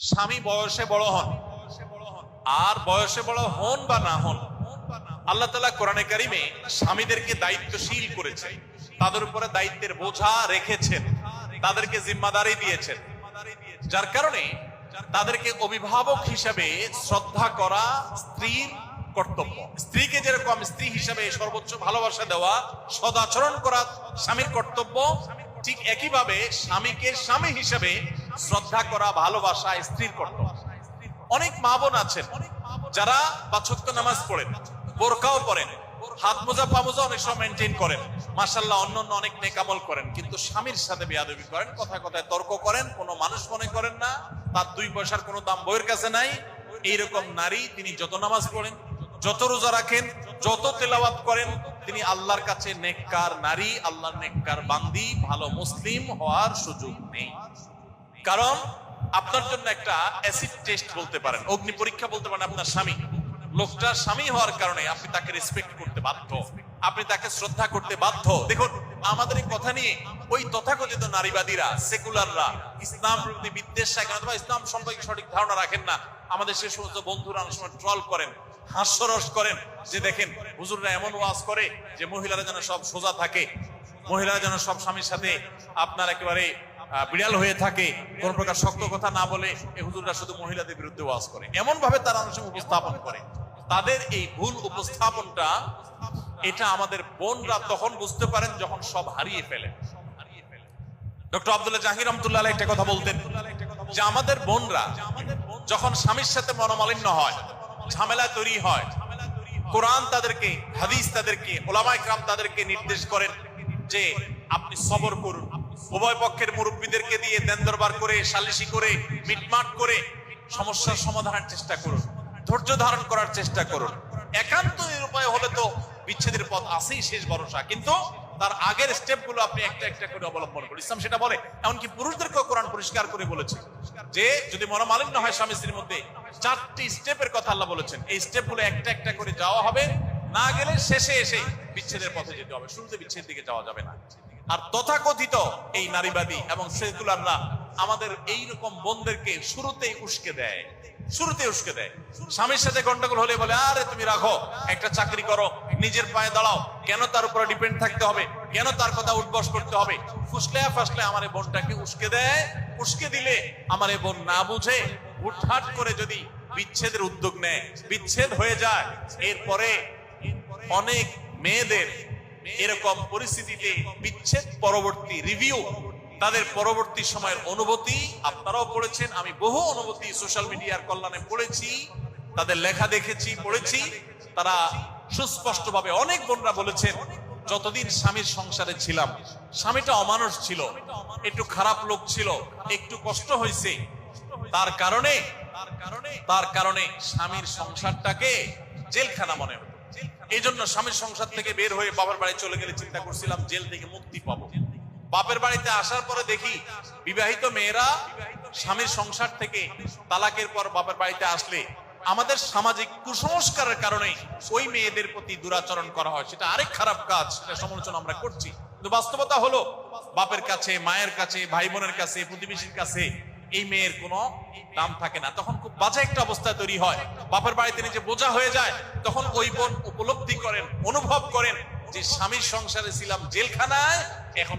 স্বামী বয়সে বড় হন আর বয়সে বড় হন বা না হন, আল্লাহ তাআলা কোরআনে কারিমে স্বামীদেরকে দায়িত্বশীল করেছেন, তাদের উপরে দায়িত্বের বোঝা রেখেছেন, তাদেরকে জিম্মাদারি দিয়েছেন, যার কারণে তাদেরকে অভিভাবক হিসাবে শ্রদ্ধা করা স্ত্রীর কর্তব্য। স্ত্রীকে যেরকম স্ত্রী হিসাবে সর্বোচ্চ ভালোবাসা দেওয়া, সদাচরণ করা স্বামীর কর্তব্য, ঠিক একইভাবে স্বামীকে স্বামী হিসাবে শ্রদ্ধা করা, ভালোবাসা স্ত্রীর কর্তব্য। অনেক মা বোন আছেন যারা ৫ ওয়াক্ত নামাজ পড়েন, বোরকাও পরেন, হাত মোজা পা মোজা অনেক সময় মেনটেন করেন, মাশাআল্লাহ অন্যান্য অনেক নেক আমল করেন, কিন্তু স্বামীর সাথে বেয়াদবি করেন, কথায় কথায় তর্ক করেন, কোনো মানুষ মনে করেন না, তার ২ পয়সার কোনো দাম বইয়ের কাছে নাই। এইরকম নারী তিনি যত নামাজ পড়েন, যত রোজা রাখেন, যত তেলাওয়াত করেন, তিনি আল্লাহর কাছে নেককার নারী, আল্লাহর নেককার বান্দি, ভালো মুসলিম হওয়ার সুযোগ নেই। কারণ আপনার জন্য একটা অ্যাসিড টেস্ট বলতে পারেন, অগ্নি পরীক্ষা বলতে পারেন আপনার স্বামী। লোকটা স্বামী হওয়ার কারণে আপনি তাকে রেসপেক্ট করতে বাধ্য, আপনি তাকে শ্রদ্ধা করতে বাধ্য। দেখুন, আমাদের এই কথা নিয়ে ওই তথাকথিত নারীবাদীরা, সেকুলাররা, ইসলাম প্রতি বিদ্বেষ রাখেন অথবা ইসলাম সম্পর্কে সঠিক ধারণা রাখেন না, আমাদের সে সমস্ত বন্ধুরা অনেক সময় ট্রল করেন, হাস্যরস করেন, যে দেখেন হুজুররা এমন ওয়াজ করে যে মহিলারা যেন সব সোজা থাকে, মহিলারা যেন সব স্বামীর সাথে আপনার একেবারে বিড়াল হয়ে থাকে, কোন প্রকার শক্ত কথা না বলে এই হুজুররা শুধু মহিলাদের বিরুদ্ধে ওয়াজ করে, এমন ভাবে তারা অনেক সময় উপস্থাপন করে। তাদের এই ভুল উপস্থাপনটা, এটা আমাদের বোনরা তখন বুঝতে পারেন যখন সব হারিয়ে ফেলে। ডক্টর আব্দুল্লাহ জাহির রহমাতুল্লাহ আলাইহি একটা কথা বলতেন যে আমাদের বোনরা যখন স্বামীর সাথে মনোমালিন্য হয়, ঝামেলা তৈরি হয়, কোরআন তাদেরকে, হাদিস তাদেরকে, উলামায়ে কেরাম তাদেরকে নির্দেশ করেন যে আপনি সবর করুন, উভয় পক্ষের মুরব্বীদেরকে দিয়ে দেন দরবার করে, সালিশি করে, মিটমাট করে সমস্যার সমাধানের চেষ্টা করুন, ধৈর্য ধারণ করার চেষ্টা করুন। একান্ত এর উপায় হলে তো বিচ্ছেদের পথ আছেই শেষ ভরসা, কিন্তু তার আগের স্টেপগুলো আপনি একটা একটা করে অবলম্বন করুন। ইসলাম সেটা বলে, এমনকি পুরুষদেরকেও কোরআন পরিষ্কার করে বলেছে যে যদি মনোমালিন্য হয় স্বামী স্ত্রীর মধ্যে, 4টি স্টেপের কথা আল্লাহ বলেছেন, এই স্টেপগুলো একটা একটা করে যাওয়া হবে, না গেলে শেষে এসে বিচ্ছেদের পথে যেতে হবে, শুরুতে বিচ্ছেদের দিকে যাওয়া যাবে না। আর তথাকথিত এই নারীবাদী এবং সেকুলাররা আমাদের এইরকম বোনদেরকে শুরুতেই উস্কে দেয়, স্বামীর সাথে গন্ডগোল হলে বলে আরে তুমি রাখো, একটা চাকরি করো, নিজের পায়ে দাঁড়াও, কেন তার উপরে ডিপেন্ড থাকতে হবে, কেন তার কথা উঠবস করতে হবে। ফুসলে আমার এই বোনটাকে উস্কে দেয়। উস্কে দিলে আমার এই বোন না বুঝে হুটহাট করে যদি বিচ্ছেদের উদ্যোগ নেয়, বিচ্ছেদ হয়ে যায়, এরপরে অনেক মেয়েদের এরকম পরিস্থিতিতে বিচ্ছেদ পরবর্তী রিভিউ, তাদের পরবর্তী সময়ের অনুভূতি আপনারাও পড়েছেন, আমি বহু অনুভূতি সোশ্যাল মিডিয়ার কল্যাণে পড়েছি, তাদের লেখা দেখেছি, পড়েছি। তারা সুস্পষ্টভাবে অনেক বোনরা বলেছেন যতদিন স্বামীর সংসারে ছিলাম, স্বামীটা অমানুষ ছিল, একটু খারাপ লোক ছিল, একটু কষ্ট হয়েছে, তার কারণে স্বামীর সংসারটাকে জেলখানা মনে হতো। এই জন্য স্বামীর সংসার থেকে বের হয়ে বাবার বাড়ি চলে গেলে চিন্তা করছিলাম জেল থেকে মুক্তি পাবো। বাপের বাড়িতে আসার পরে দেখি বিবাহিত মেয়েরা স্বামীর সংসার থেকে তালাকের পর বাপের বাড়িতে আসলে আমাদের সামাজিক কুসংস্কারের কারণে ওই মেয়েদের প্রতি দুরাচরণ করা হয়, সেটা আরেক খারাপ কাজ, সেটা সমালোচনা আমরা করছি। কিন্তু বাস্তবতা হলো বাপের কাছে, মায়ের কাছে, ভাই বোনের কাছে, প্রতিবেশীর কাছে এই মেয়ের কোনো দাম থাকে না। তখন খুব বাজে একটা অবস্থা তৈরি হয়, বাপের বাড়িতে নিজে বোঝা হয়ে যায়। তখন ওই বোন উপলব্ধি করেন, অনুভব করেন যে স্বামীর সংসারে ছিলাম জেলখানায়, এখন